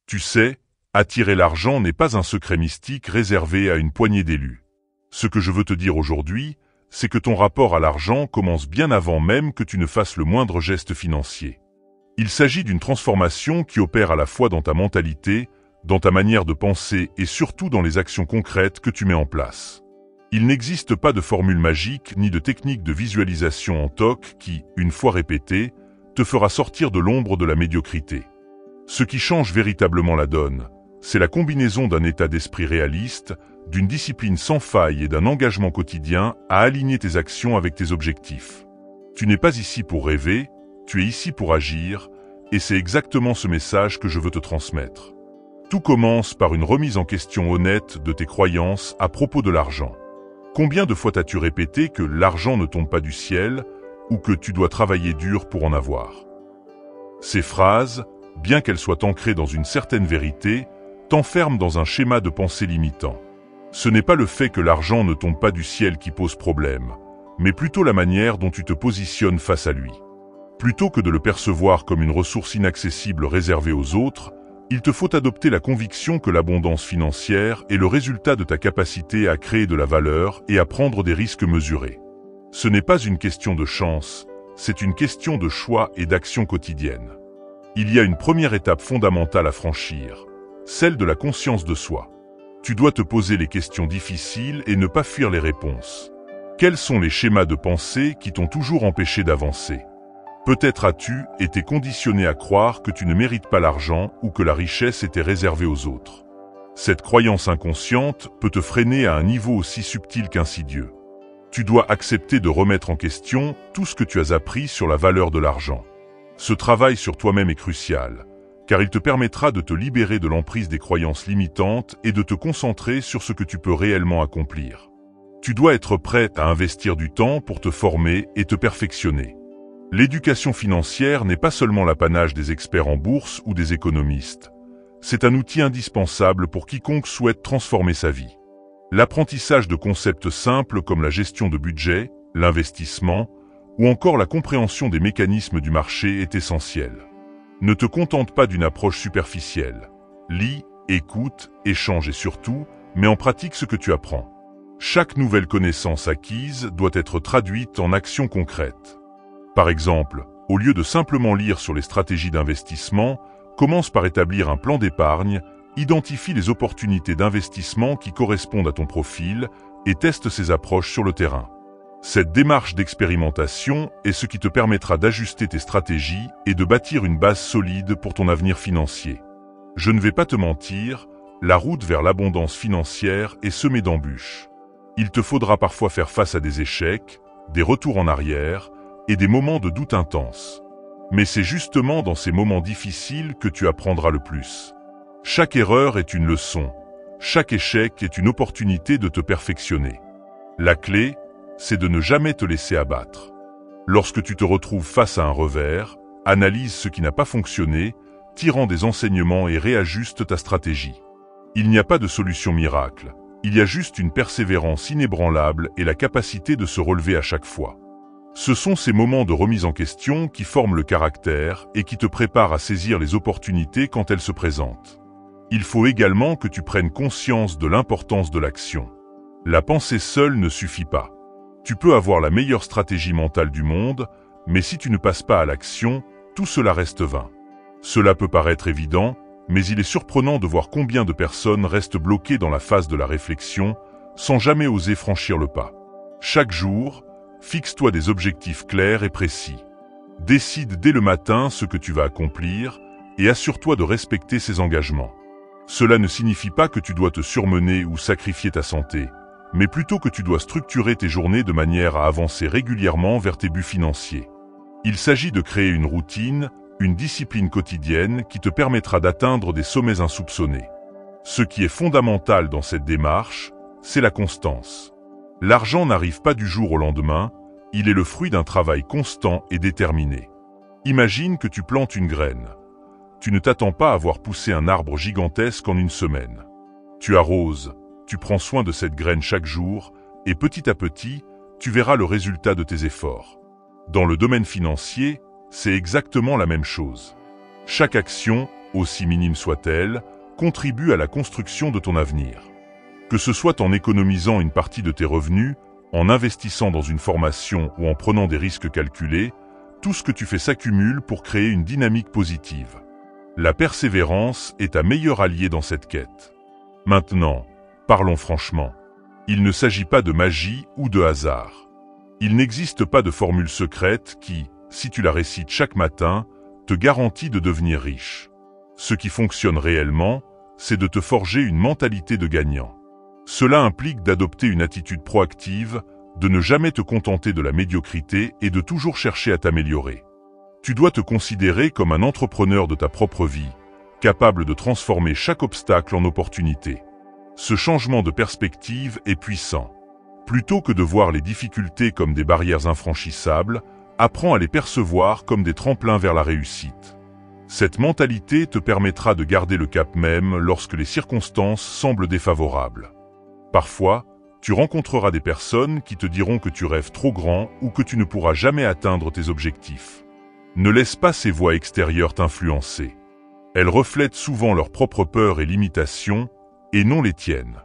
Tu sais, attirer l'argent n'est pas un secret mystique réservé à une poignée d'élus. Ce que je veux te dire aujourd'hui, c'est que ton rapport à l'argent commence bien avant même que tu ne fasses le moindre geste financier. Il s'agit d'une transformation qui opère à la fois dans ta mentalité, dans ta manière de penser et surtout dans les actions concrètes que tu mets en place. Il n'existe pas de formule magique ni de technique de visualisation en toc qui, une fois répétée, te fera sortir de l'ombre de la médiocrité. Ce qui change véritablement la donne, c'est la combinaison d'un état d'esprit réaliste, d'une discipline sans faille et d'un engagement quotidien à aligner tes actions avec tes objectifs. Tu n'es pas ici pour rêver, tu es ici pour agir, et c'est exactement ce message que je veux te transmettre. Tout commence par une remise en question honnête de tes croyances à propos de l'argent. Combien de fois t'as-tu répété que l'argent ne tombe pas du ciel ou que tu dois travailler dur pour en avoir? Ces phrases, bien qu'elles soient ancrées dans une certaine vérité, t'enferment dans un schéma de pensée limitant. Ce n'est pas le fait que l'argent ne tombe pas du ciel qui pose problème, mais plutôt la manière dont tu te positionnes face à lui. Plutôt que de le percevoir comme une ressource inaccessible réservée aux autres, il te faut adopter la conviction que l'abondance financière est le résultat de ta capacité à créer de la valeur et à prendre des risques mesurés. Ce n'est pas une question de chance, c'est une question de choix et d'action quotidienne. Il y a une première étape fondamentale à franchir, celle de la conscience de soi. Tu dois te poser les questions difficiles et ne pas fuir les réponses. Quels sont les schémas de pensée qui t'ont toujours empêché d'avancer? Peut-être as-tu été conditionné à croire que tu ne mérites pas l'argent ou que la richesse était réservée aux autres. Cette croyance inconsciente peut te freiner à un niveau aussi subtil qu'insidieux. Tu dois accepter de remettre en question tout ce que tu as appris sur la valeur de l'argent. Ce travail sur toi-même est crucial, car il te permettra de te libérer de l'emprise des croyances limitantes et de te concentrer sur ce que tu peux réellement accomplir. Tu dois être prêt à investir du temps pour te former et te perfectionner. L'éducation financière n'est pas seulement l'apanage des experts en bourse ou des économistes. C'est un outil indispensable pour quiconque souhaite transformer sa vie. L'apprentissage de concepts simples comme la gestion de budget, l'investissement, ou encore la compréhension des mécanismes du marché est essentiel. Ne te contente pas d'une approche superficielle. Lis, écoute, échange et surtout, mets en pratique ce que tu apprends. Chaque nouvelle connaissance acquise doit être traduite en actions concrètes. Par exemple, au lieu de simplement lire sur les stratégies d'investissement, commence par établir un plan d'épargne, identifie les opportunités d'investissement qui correspondent à ton profil et teste ces approches sur le terrain. Cette démarche d'expérimentation est ce qui te permettra d'ajuster tes stratégies et de bâtir une base solide pour ton avenir financier. Je ne vais pas te mentir, la route vers l'abondance financière est semée d'embûches. Il te faudra parfois faire face à des échecs, des retours en arrière et des moments de doute intenses. Mais c'est justement dans ces moments difficiles que tu apprendras le plus. Chaque erreur est une leçon, chaque échec est une opportunité de te perfectionner. La clé, c'est de ne jamais te laisser abattre. Lorsque tu te retrouves face à un revers, analyse ce qui n'a pas fonctionné, tirant des enseignements et réajuste ta stratégie. Il n'y a pas de solution miracle, il y a juste une persévérance inébranlable et la capacité de se relever à chaque fois. Ce sont ces moments de remise en question qui forment le caractère et qui te préparent à saisir les opportunités quand elles se présentent. Il faut également que tu prennes conscience de l'importance de l'action. La pensée seule ne suffit pas. Tu peux avoir la meilleure stratégie mentale du monde, mais si tu ne passes pas à l'action, tout cela reste vain. Cela peut paraître évident, mais il est surprenant de voir combien de personnes restent bloquées dans la phase de la réflexion, sans jamais oser franchir le pas. Chaque jour, fixe-toi des objectifs clairs et précis. Décide dès le matin ce que tu vas accomplir et assure-toi de respecter ces engagements. Cela ne signifie pas que tu dois te surmener ou sacrifier ta santé, mais plutôt que tu dois structurer tes journées de manière à avancer régulièrement vers tes buts financiers. Il s'agit de créer une routine, une discipline quotidienne qui te permettra d'atteindre des sommets insoupçonnés. Ce qui est fondamental dans cette démarche, c'est la constance. L'argent n'arrive pas du jour au lendemain, il est le fruit d'un travail constant et déterminé. Imagine que tu plantes une graine. Tu ne t'attends pas à voir pousser un arbre gigantesque en une semaine. Tu arroses, tu prends soin de cette graine chaque jour, et petit à petit, tu verras le résultat de tes efforts. Dans le domaine financier, c'est exactement la même chose. Chaque action, aussi minime soit-elle, contribue à la construction de ton avenir. Que ce soit en économisant une partie de tes revenus, en investissant dans une formation ou en prenant des risques calculés, tout ce que tu fais s'accumule pour créer une dynamique positive. La persévérance est ta meilleure alliée dans cette quête. Maintenant, parlons franchement. Il ne s'agit pas de magie ou de hasard. Il n'existe pas de formule secrète qui, si tu la récites chaque matin, te garantit de devenir riche. Ce qui fonctionne réellement, c'est de te forger une mentalité de gagnant. Cela implique d'adopter une attitude proactive, de ne jamais te contenter de la médiocrité et de toujours chercher à t'améliorer. Tu dois te considérer comme un entrepreneur de ta propre vie, capable de transformer chaque obstacle en opportunité. Ce changement de perspective est puissant. Plutôt que de voir les difficultés comme des barrières infranchissables, apprends à les percevoir comme des tremplins vers la réussite. Cette mentalité te permettra de garder le cap même lorsque les circonstances semblent défavorables. Parfois, tu rencontreras des personnes qui te diront que tu rêves trop grand ou que tu ne pourras jamais atteindre tes objectifs. Ne laisse pas ces voix extérieures t'influencer. Elles reflètent souvent leurs propres peurs et limitations, et non les tiennes.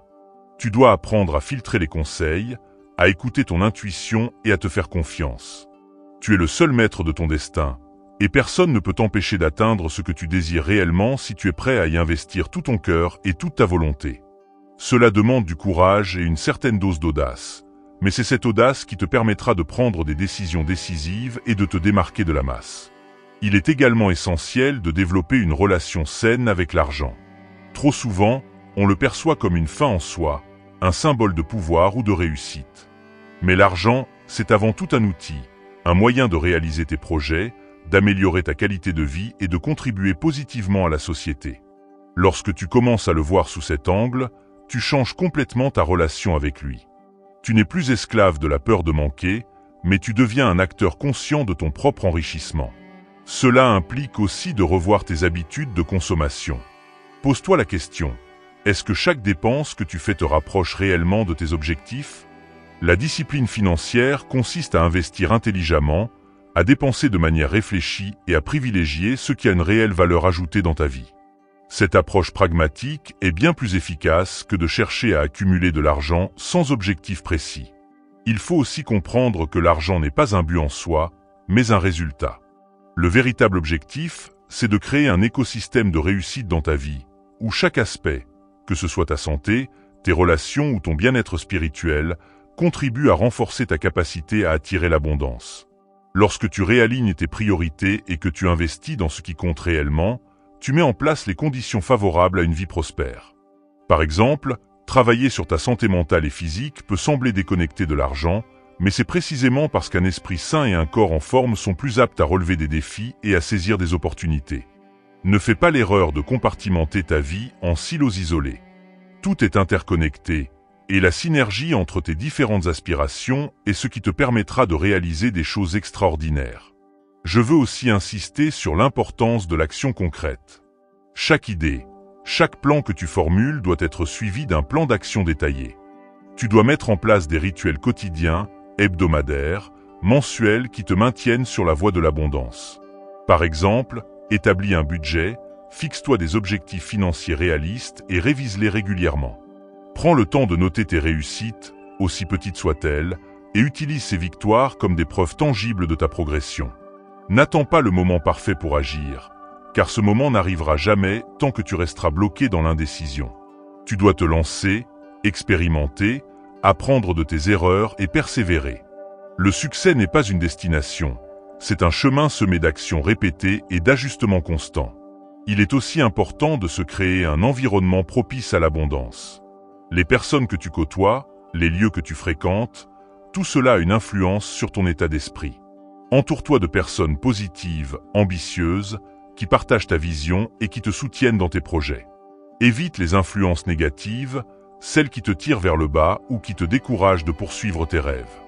Tu dois apprendre à filtrer les conseils, à écouter ton intuition et à te faire confiance. Tu es le seul maître de ton destin, et personne ne peut t'empêcher d'atteindre ce que tu désires réellement si tu es prêt à y investir tout ton cœur et toute ta volonté. Cela demande du courage et une certaine dose d'audace, mais c'est cette audace qui te permettra de prendre des décisions décisives et de te démarquer de la masse. Il est également essentiel de développer une relation saine avec l'argent. Trop souvent, on le perçoit comme une fin en soi, un symbole de pouvoir ou de réussite. Mais l'argent, c'est avant tout un outil, un moyen de réaliser tes projets, d'améliorer ta qualité de vie et de contribuer positivement à la société. Lorsque tu commences à le voir sous cet angle, tu changes complètement ta relation avec lui. Tu n'es plus esclave de la peur de manquer, mais tu deviens un acteur conscient de ton propre enrichissement. Cela implique aussi de revoir tes habitudes de consommation. Pose-toi la question, est-ce que chaque dépense que tu fais te rapproche réellement de tes objectifs? La discipline financière consiste à investir intelligemment, à dépenser de manière réfléchie et à privilégier ce qui a une réelle valeur ajoutée dans ta vie. Cette approche pragmatique est bien plus efficace que de chercher à accumuler de l'argent sans objectif précis. Il faut aussi comprendre que l'argent n'est pas un but en soi, mais un résultat. Le véritable objectif, c'est de créer un écosystème de réussite dans ta vie, où chaque aspect, que ce soit ta santé, tes relations ou ton bien-être spirituel, contribue à renforcer ta capacité à attirer l'abondance. Lorsque tu réalignes tes priorités et que tu investis dans ce qui compte réellement, tu mets en place les conditions favorables à une vie prospère. Par exemple, travailler sur ta santé mentale et physique peut sembler déconnecté de l'argent, mais c'est précisément parce qu'un esprit sain et un corps en forme sont plus aptes à relever des défis et à saisir des opportunités. Ne fais pas l'erreur de compartimenter ta vie en silos isolés. Tout est interconnecté, et la synergie entre tes différentes aspirations est ce qui te permettra de réaliser des choses extraordinaires. Je veux aussi insister sur l'importance de l'action concrète. Chaque idée, chaque plan que tu formules doit être suivi d'un plan d'action détaillé. Tu dois mettre en place des rituels quotidiens, hebdomadaires, mensuels qui te maintiennent sur la voie de l'abondance. Par exemple, établis un budget, fixe-toi des objectifs financiers réalistes et révise-les régulièrement. Prends le temps de noter tes réussites, aussi petites soient-elles, et utilise ces victoires comme des preuves tangibles de ta progression. N'attends pas le moment parfait pour agir, car ce moment n'arrivera jamais tant que tu resteras bloqué dans l'indécision. Tu dois te lancer, expérimenter, apprendre de tes erreurs et persévérer. Le succès n'est pas une destination, c'est un chemin semé d'actions répétées et d'ajustements constants. Il est aussi important de se créer un environnement propice à l'abondance. Les personnes que tu côtoies, les lieux que tu fréquentes, tout cela a une influence sur ton état d'esprit. Entoure-toi de personnes positives, ambitieuses, qui partagent ta vision et qui te soutiennent dans tes projets. Évite les influences négatives, celles qui te tirent vers le bas ou qui te découragent de poursuivre tes rêves.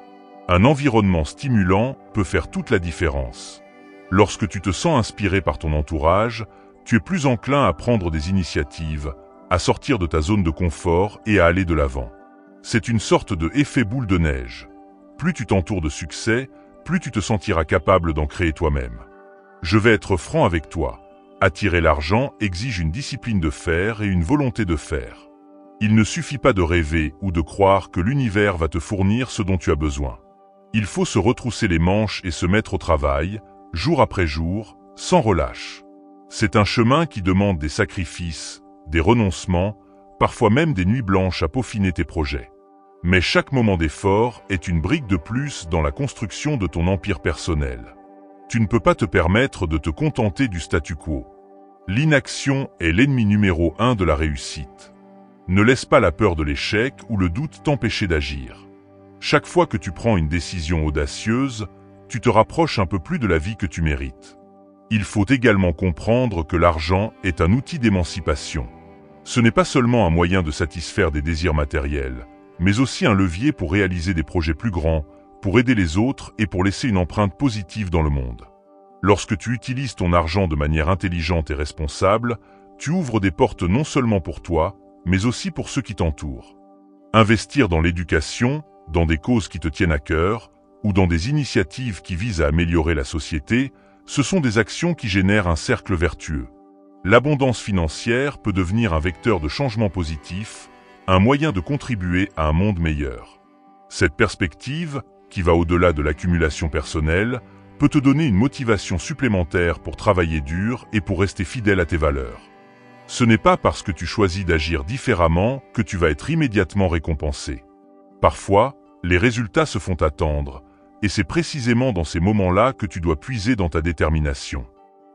Un environnement stimulant peut faire toute la différence. Lorsque tu te sens inspiré par ton entourage, tu es plus enclin à prendre des initiatives, à sortir de ta zone de confort et à aller de l'avant. C'est une sorte de effet boule de neige. Plus tu t'entoures de succès, plus tu te sentiras capable d'en créer toi-même. Je vais être franc avec toi. Attirer l'argent exige une discipline de faire et une volonté de faire. Il ne suffit pas de rêver ou de croire que l'univers va te fournir ce dont tu as besoin. Il faut se retrousser les manches et se mettre au travail, jour après jour, sans relâche. C'est un chemin qui demande des sacrifices, des renoncements, parfois même des nuits blanches à peaufiner tes projets. Mais chaque moment d'effort est une brique de plus dans la construction de ton empire personnel. Tu ne peux pas te permettre de te contenter du statu quo. L'inaction est l'ennemi numéro 1 de la réussite. Ne laisse pas la peur de l'échec ou le doute t'empêcher d'agir. Chaque fois que tu prends une décision audacieuse, tu te rapproches un peu plus de la vie que tu mérites. Il faut également comprendre que l'argent est un outil d'émancipation. Ce n'est pas seulement un moyen de satisfaire des désirs matériels, mais aussi un levier pour réaliser des projets plus grands, pour aider les autres et pour laisser une empreinte positive dans le monde. Lorsque tu utilises ton argent de manière intelligente et responsable, tu ouvres des portes non seulement pour toi, mais aussi pour ceux qui t'entourent. Investir dans l'éducation, dans des causes qui te tiennent à cœur, ou dans des initiatives qui visent à améliorer la société, ce sont des actions qui génèrent un cercle vertueux. L'abondance financière peut devenir un vecteur de changement positif, un moyen de contribuer à un monde meilleur. Cette perspective, qui va au-delà de l'accumulation personnelle, peut te donner une motivation supplémentaire pour travailler dur et pour rester fidèle à tes valeurs. Ce n'est pas parce que tu choisis d'agir différemment que tu vas être immédiatement récompensé. Parfois, les résultats se font attendre, et c'est précisément dans ces moments-là que tu dois puiser dans ta détermination.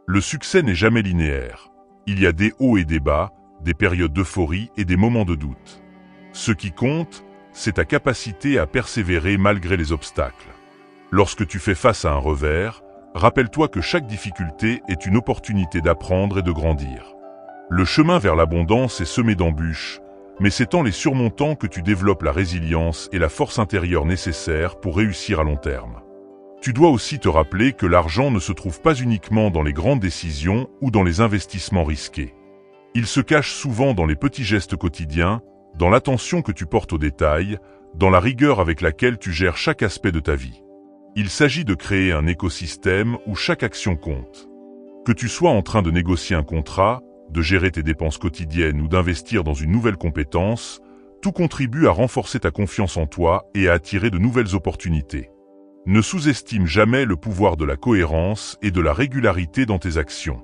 Le succès n'est jamais linéaire. Il y a des hauts et des bas, des périodes d'euphorie et des moments de doute. Ce qui compte, c'est ta capacité à persévérer malgré les obstacles. Lorsque tu fais face à un revers, rappelle-toi que chaque difficulté est une opportunité d'apprendre et de grandir. Le chemin vers l'abondance est semé d'embûches, mais c'est en les surmontant que tu développes la résilience et la force intérieure nécessaires pour réussir à long terme. Tu dois aussi te rappeler que l'argent ne se trouve pas uniquement dans les grandes décisions ou dans les investissements risqués. Il se cache souvent dans les petits gestes quotidiens, dans l'attention que tu portes aux détails, dans la rigueur avec laquelle tu gères chaque aspect de ta vie. Il s'agit de créer un écosystème où chaque action compte. Que tu sois en train de négocier un contrat, de gérer tes dépenses quotidiennes ou d'investir dans une nouvelle compétence, tout contribue à renforcer ta confiance en toi et à attirer de nouvelles opportunités. Ne sous-estime jamais le pouvoir de la cohérence et de la régularité dans tes actions.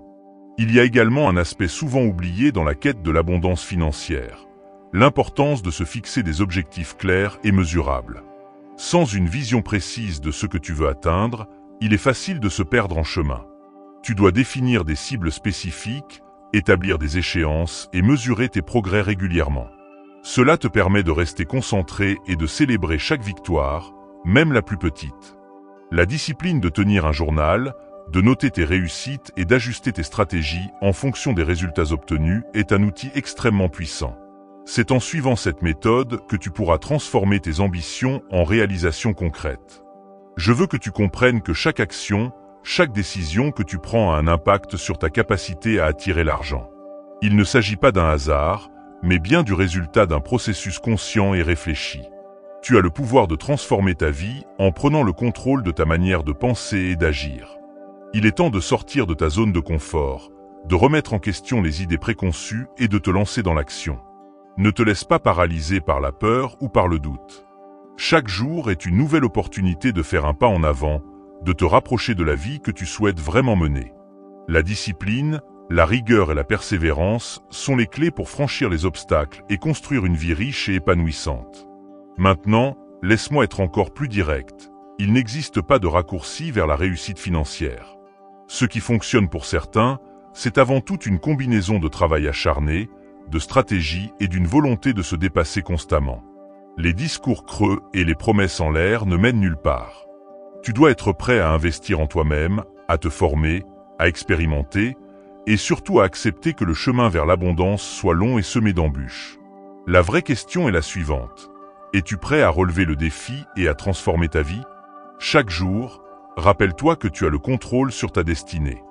Il y a également un aspect souvent oublié dans la quête de l'abondance financière. L'importance de se fixer des objectifs clairs et mesurables. Sans une vision précise de ce que tu veux atteindre, il est facile de se perdre en chemin. Tu dois définir des cibles spécifiques, établir des échéances et mesurer tes progrès régulièrement. Cela te permet de rester concentré et de célébrer chaque victoire, même la plus petite. La discipline de tenir un journal, de noter tes réussites et d'ajuster tes stratégies en fonction des résultats obtenus est un outil extrêmement puissant. C'est en suivant cette méthode que tu pourras transformer tes ambitions en réalisations concrètes. Je veux que tu comprennes que chaque action, chaque décision que tu prends a un impact sur ta capacité à attirer l'argent. Il ne s'agit pas d'un hasard, mais bien du résultat d'un processus conscient et réfléchi. Tu as le pouvoir de transformer ta vie en prenant le contrôle de ta manière de penser et d'agir. Il est temps de sortir de ta zone de confort, de remettre en question les idées préconçues et de te lancer dans l'action. Ne te laisse pas paralyser par la peur ou par le doute. Chaque jour est une nouvelle opportunité de faire un pas en avant, de te rapprocher de la vie que tu souhaites vraiment mener. La discipline, la rigueur et la persévérance sont les clés pour franchir les obstacles et construire une vie riche et épanouissante. Maintenant, laisse-moi être encore plus direct. Il n'existe pas de raccourci vers la réussite financière. Ce qui fonctionne pour certains, c'est avant tout une combinaison de travail acharné, de stratégie et d'une volonté de se dépasser constamment. Les discours creux et les promesses en l'air ne mènent nulle part. Tu dois être prêt à investir en toi-même, à te former, à expérimenter, et surtout à accepter que le chemin vers l'abondance soit long et semé d'embûches. La vraie question est la suivante. Es-tu prêt à relever le défi et à transformer ta vie? Chaque jour, rappelle-toi que tu as le contrôle sur ta destinée.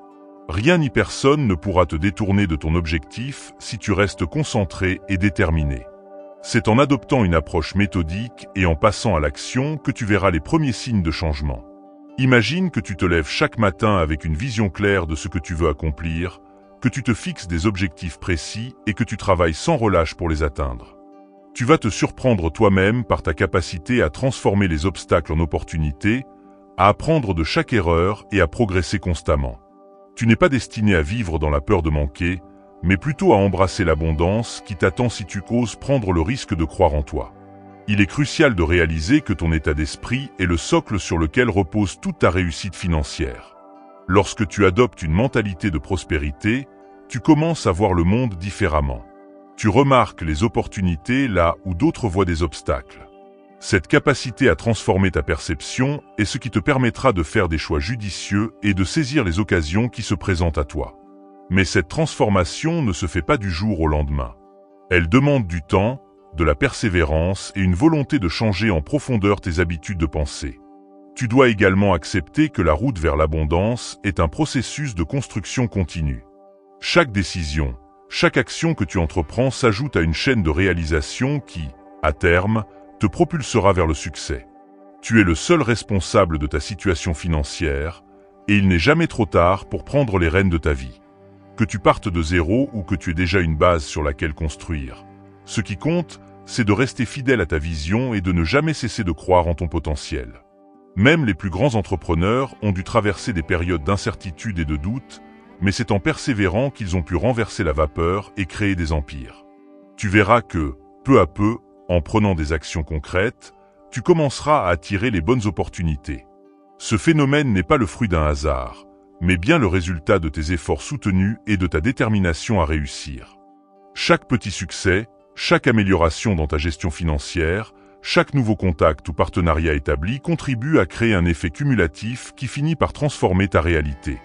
Rien ni personne ne pourra te détourner de ton objectif si tu restes concentré et déterminé. C'est en adoptant une approche méthodique et en passant à l'action que tu verras les premiers signes de changement. Imagine que tu te lèves chaque matin avec une vision claire de ce que tu veux accomplir, que tu te fixes des objectifs précis et que tu travailles sans relâche pour les atteindre. Tu vas te surprendre toi-même par ta capacité à transformer les obstacles en opportunités, à apprendre de chaque erreur et à progresser constamment. Tu n'es pas destiné à vivre dans la peur de manquer, mais plutôt à embrasser l'abondance qui t'attend si tu oses prendre le risque de croire en toi. Il est crucial de réaliser que ton état d'esprit est le socle sur lequel repose toute ta réussite financière. Lorsque tu adoptes une mentalité de prospérité, tu commences à voir le monde différemment. Tu remarques les opportunités là où d'autres voient des obstacles. Cette capacité à transformer ta perception est ce qui te permettra de faire des choix judicieux et de saisir les occasions qui se présentent à toi. Mais cette transformation ne se fait pas du jour au lendemain. Elle demande du temps, de la persévérance et une volonté de changer en profondeur tes habitudes de pensée. Tu dois également accepter que la route vers l'abondance est un processus de construction continue. Chaque décision, chaque action que tu entreprends s'ajoute à une chaîne de réalisation qui, à terme, te propulsera vers le succès. Tu es le seul responsable de ta situation financière et il n'est jamais trop tard pour prendre les rênes de ta vie. Que tu partes de zéro ou que tu aies déjà une base sur laquelle construire. Ce qui compte, c'est de rester fidèle à ta vision et de ne jamais cesser de croire en ton potentiel. Même les plus grands entrepreneurs ont dû traverser des périodes d'incertitude et de doute, mais c'est en persévérant qu'ils ont pu renverser la vapeur et créer des empires. Tu verras que, peu à peu, en prenant des actions concrètes, tu commenceras à attirer les bonnes opportunités. Ce phénomène n'est pas le fruit d'un hasard, mais bien le résultat de tes efforts soutenus et de ta détermination à réussir. Chaque petit succès, chaque amélioration dans ta gestion financière, chaque nouveau contact ou partenariat établi contribue à créer un effet cumulatif qui finit par transformer ta réalité.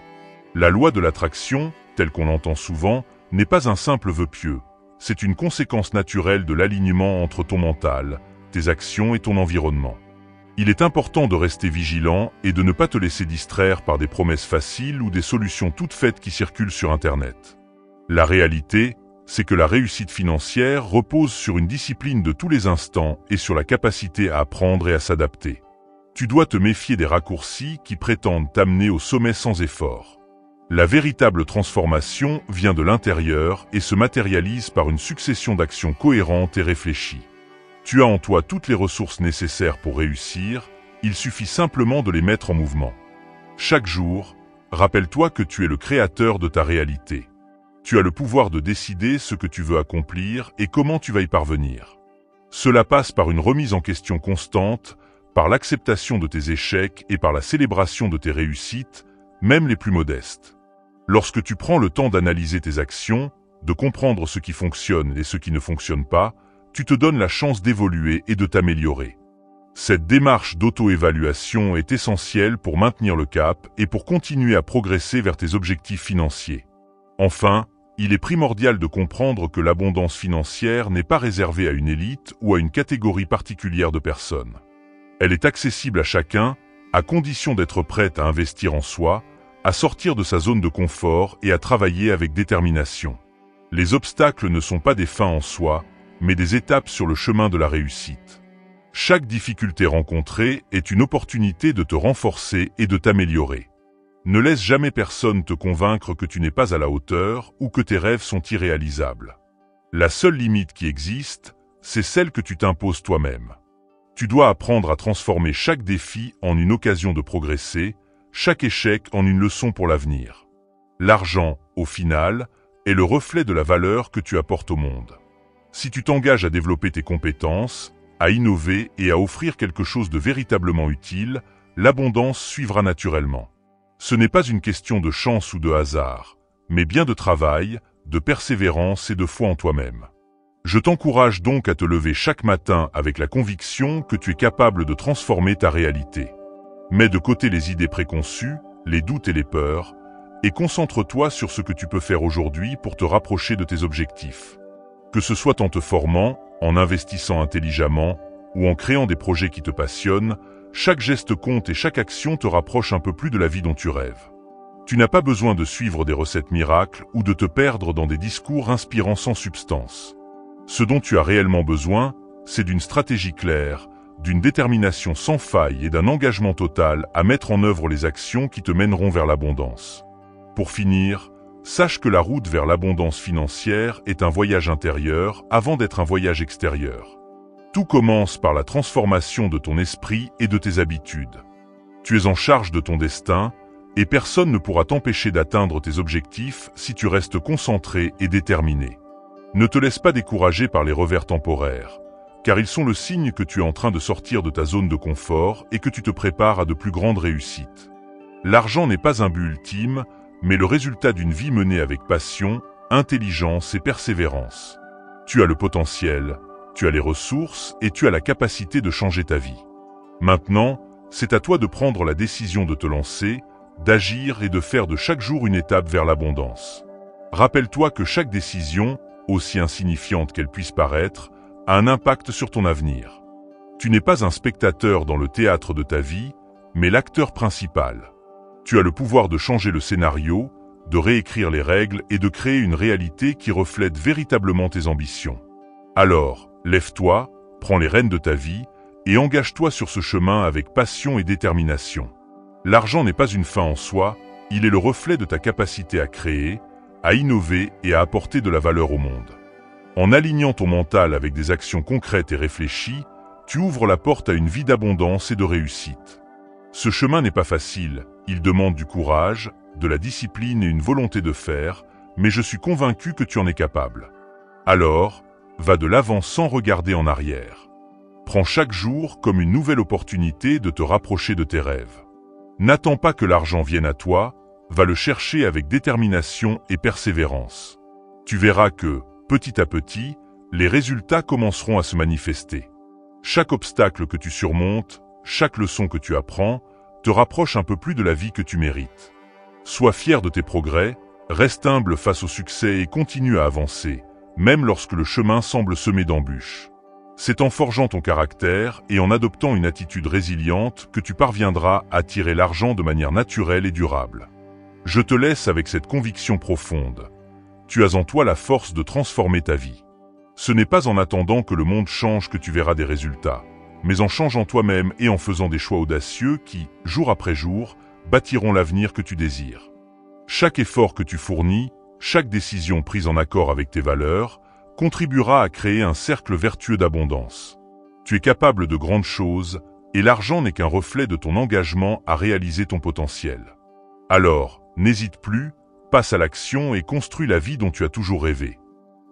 La loi de l'attraction, telle qu'on l'entend souvent, n'est pas un simple vœu pieux. C'est une conséquence naturelle de l'alignement entre ton mental, tes actions et ton environnement. Il est important de rester vigilant et de ne pas te laisser distraire par des promesses faciles ou des solutions toutes faites qui circulent sur Internet. La réalité, c'est que la réussite financière repose sur une discipline de tous les instants et sur la capacité à apprendre et à s'adapter. Tu dois te méfier des raccourcis qui prétendent t'amener au sommet sans effort. La véritable transformation vient de l'intérieur et se matérialise par une succession d'actions cohérentes et réfléchies. Tu as en toi toutes les ressources nécessaires pour réussir, il suffit simplement de les mettre en mouvement. Chaque jour, rappelle-toi que tu es le créateur de ta réalité. Tu as le pouvoir de décider ce que tu veux accomplir et comment tu vas y parvenir. Cela passe par une remise en question constante, par l'acceptation de tes échecs et par la célébration de tes réussites, même les plus modestes. Lorsque tu prends le temps d'analyser tes actions, de comprendre ce qui fonctionne et ce qui ne fonctionne pas, tu te donnes la chance d'évoluer et de t'améliorer. Cette démarche d'auto-évaluation est essentielle pour maintenir le cap et pour continuer à progresser vers tes objectifs financiers. Enfin, il est primordial de comprendre que l'abondance financière n'est pas réservée à une élite ou à une catégorie particulière de personnes. Elle est accessible à chacun, à condition d'être prête à investir en soi, à sortir de sa zone de confort et à travailler avec détermination. Les obstacles ne sont pas des fins en soi, mais des étapes sur le chemin de la réussite. Chaque difficulté rencontrée est une opportunité de te renforcer et de t'améliorer. Ne laisse jamais personne te convaincre que tu n'es pas à la hauteur ou que tes rêves sont irréalisables. La seule limite qui existe, c'est celle que tu t'imposes toi-même. Tu dois apprendre à transformer chaque défi en une occasion de progresser, chaque échec en une leçon pour l'avenir. L'argent, au final, est le reflet de la valeur que tu apportes au monde. Si tu t'engages à développer tes compétences, à innover et à offrir quelque chose de véritablement utile, l'abondance suivra naturellement. Ce n'est pas une question de chance ou de hasard, mais bien de travail, de persévérance et de foi en toi-même. Je t'encourage donc à te lever chaque matin avec la conviction que tu es capable de transformer ta réalité. Mets de côté les idées préconçues, les doutes et les peurs, et concentre-toi sur ce que tu peux faire aujourd'hui pour te rapprocher de tes objectifs. Que ce soit en te formant, en investissant intelligemment ou en créant des projets qui te passionnent, chaque geste compte et chaque action te rapproche un peu plus de la vie dont tu rêves. Tu n'as pas besoin de suivre des recettes miracles ou de te perdre dans des discours inspirants sans substance. Ce dont tu as réellement besoin, c'est d'une stratégie claire, d'une détermination sans faille et d'un engagement total à mettre en œuvre les actions qui te mèneront vers l'abondance. Pour finir, Sache que la route vers l'abondance financière est un voyage intérieur avant d'être un voyage extérieur. Tout commence par la transformation de ton esprit et de tes habitudes. Tu es en charge de ton destin, et personne ne pourra t'empêcher d'atteindre tes objectifs si tu restes concentré et déterminé. Ne te laisse pas décourager par les revers temporaires, car ils sont le signe que tu es en train de sortir de ta zone de confort et que tu te prépares à de plus grandes réussites. L'argent n'est pas un but ultime, mais le résultat d'une vie menée avec passion, intelligence et persévérance. Tu as le potentiel, tu as les ressources et tu as la capacité de changer ta vie. Maintenant, c'est à toi de prendre la décision de te lancer, d'agir et de faire de chaque jour une étape vers l'abondance. Rappelle-toi que chaque décision, aussi insignifiante qu'elle puisse paraître, a un impact sur ton avenir. Tu n'es pas un spectateur dans le théâtre de ta vie, mais l'acteur principal. Tu as le pouvoir de changer le scénario, de réécrire les règles et de créer une réalité qui reflète véritablement tes ambitions. Alors, lève-toi, prends les rênes de ta vie et engage-toi sur ce chemin avec passion et détermination. L'argent n'est pas une fin en soi, il est le reflet de ta capacité à créer, à innover et à apporter de la valeur au monde. En alignant ton mental avec des actions concrètes et réfléchies, tu ouvres la porte à une vie d'abondance et de réussite. Ce chemin n'est pas facile, il demande du courage, de la discipline et une volonté de faire, mais je suis convaincu que tu en es capable. Alors, va de l'avant sans regarder en arrière. Prends chaque jour comme une nouvelle opportunité de te rapprocher de tes rêves. N'attends pas que l'argent vienne à toi, va le chercher avec détermination et persévérance. Tu verras que, petit à petit, les résultats commenceront à se manifester. Chaque obstacle que tu surmontes, chaque leçon que tu apprends, te rapproche un peu plus de la vie que tu mérites. Sois fier de tes progrès, reste humble face au succès et continue à avancer, même lorsque le chemin semble semé d'embûches. C'est en forgeant ton caractère et en adoptant une attitude résiliente que tu parviendras à attirer l'argent de manière naturelle et durable. Je te laisse avec cette conviction profonde. Tu as en toi la force de transformer ta vie. Ce n'est pas en attendant que le monde change que tu verras des résultats, mais en changeant toi-même et en faisant des choix audacieux qui, jour après jour, bâtiront l'avenir que tu désires. Chaque effort que tu fournis, chaque décision prise en accord avec tes valeurs, contribuera à créer un cercle vertueux d'abondance. Tu es capable de grandes choses, et l'argent n'est qu'un reflet de ton engagement à réaliser ton potentiel. Alors, n'hésite plus, passe à l'action et construis la vie dont tu as toujours rêvé.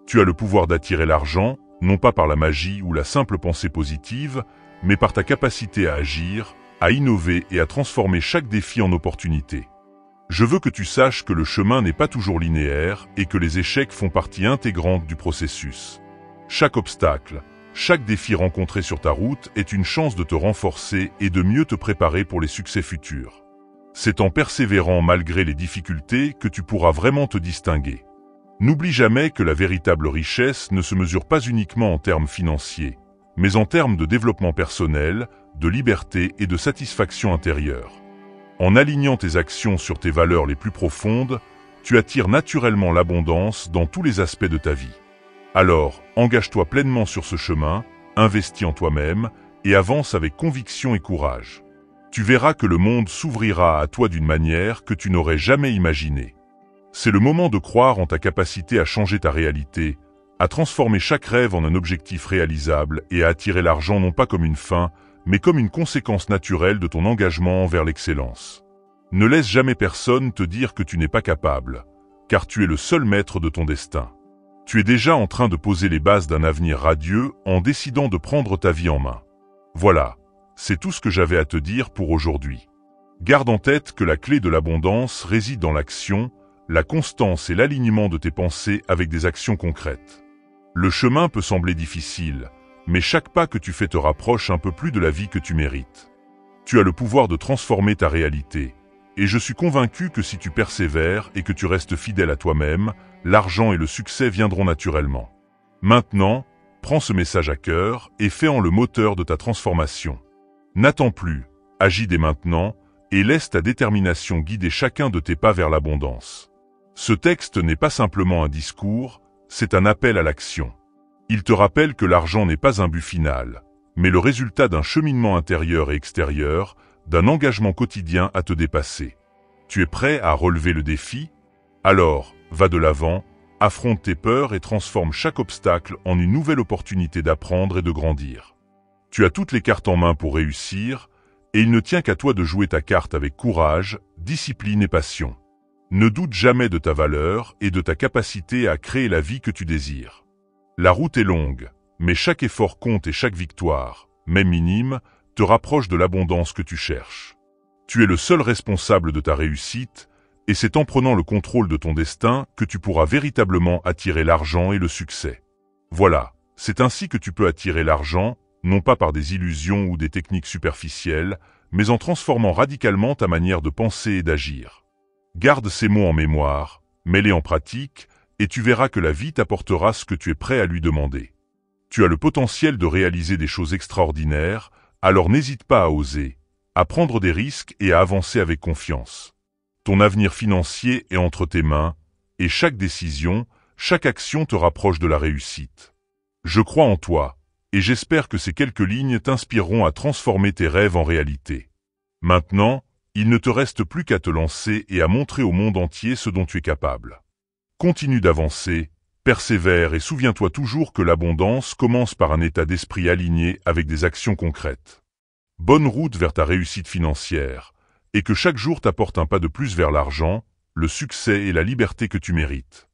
Tu as le pouvoir d'attirer l'argent, non pas par la magie ou la simple pensée positive, mais par ta capacité à agir, à innover et à transformer chaque défi en opportunité. Je veux que tu saches que le chemin n'est pas toujours linéaire et que les échecs font partie intégrante du processus. Chaque obstacle, chaque défi rencontré sur ta route est une chance de te renforcer et de mieux te préparer pour les succès futurs. C'est en persévérant malgré les difficultés que tu pourras vraiment te distinguer. N'oublie jamais que la véritable richesse ne se mesure pas uniquement en termes financiers, mais en termes de développement personnel, de liberté et de satisfaction intérieure. En alignant tes actions sur tes valeurs les plus profondes, tu attires naturellement l'abondance dans tous les aspects de ta vie. Alors, engage-toi pleinement sur ce chemin, investis en toi-même et avance avec conviction et courage. Tu verras que le monde s'ouvrira à toi d'une manière que tu n'aurais jamais imaginée. C'est le moment de croire en ta capacité à changer ta réalité, à transformer chaque rêve en un objectif réalisable et à attirer l'argent non pas comme une fin, mais comme une conséquence naturelle de ton engagement envers l'excellence. Ne laisse jamais personne te dire que tu n'es pas capable, car tu es le seul maître de ton destin. Tu es déjà en train de poser les bases d'un avenir radieux en décidant de prendre ta vie en main. Voilà, c'est tout ce que j'avais à te dire pour aujourd'hui. Garde en tête que la clé de l'abondance réside dans l'action, la constance et l'alignement de tes pensées avec des actions concrètes. Le chemin peut sembler difficile, mais chaque pas que tu fais te rapproche un peu plus de la vie que tu mérites. Tu as le pouvoir de transformer ta réalité, et je suis convaincu que si tu persévères et que tu restes fidèle à toi-même, l'argent et le succès viendront naturellement. Maintenant, prends ce message à cœur et fais-en le moteur de ta transformation. N'attends plus, agis dès maintenant, et laisse ta détermination guider chacun de tes pas vers l'abondance. Ce texte n'est pas simplement un discours, c'est un appel à l'action. Il te rappelle que l'argent n'est pas un but final, mais le résultat d'un cheminement intérieur et extérieur, d'un engagement quotidien à te dépasser. Tu es prêt à relever le défi? Alors, Va de l'avant, affronte tes peurs et transforme chaque obstacle en une nouvelle opportunité d'apprendre et de grandir. Tu as toutes les cartes en main pour réussir, et il ne tient qu'à toi de jouer ta carte avec courage, discipline et passion. Ne doute jamais de ta valeur et de ta capacité à créer la vie que tu désires. La route est longue, mais chaque effort compte et chaque victoire, même minime, te rapproche de l'abondance que tu cherches. Tu es le seul responsable de ta réussite, et c'est en prenant le contrôle de ton destin que tu pourras véritablement attirer l'argent et le succès. Voilà, c'est ainsi que tu peux attirer l'argent, non pas par des illusions ou des techniques superficielles, mais en transformant radicalement ta manière de penser et d'agir. Garde ces mots en mémoire, mets-les en pratique, et tu verras que la vie t'apportera ce que tu es prêt à lui demander. Tu as le potentiel de réaliser des choses extraordinaires, alors n'hésite pas à oser, à prendre des risques et à avancer avec confiance. Ton avenir financier est entre tes mains, et chaque décision, chaque action te rapproche de la réussite. Je crois en toi, et j'espère que ces quelques lignes t'inspireront à transformer tes rêves en réalité. Maintenant, il ne te reste plus qu'à te lancer et à montrer au monde entier ce dont tu es capable. Continue d'avancer, persévère et souviens-toi toujours que l'abondance commence par un état d'esprit aligné avec des actions concrètes. Bonne route vers ta réussite financière, et que chaque jour t'apporte un pas de plus vers l'argent, le succès et la liberté que tu mérites.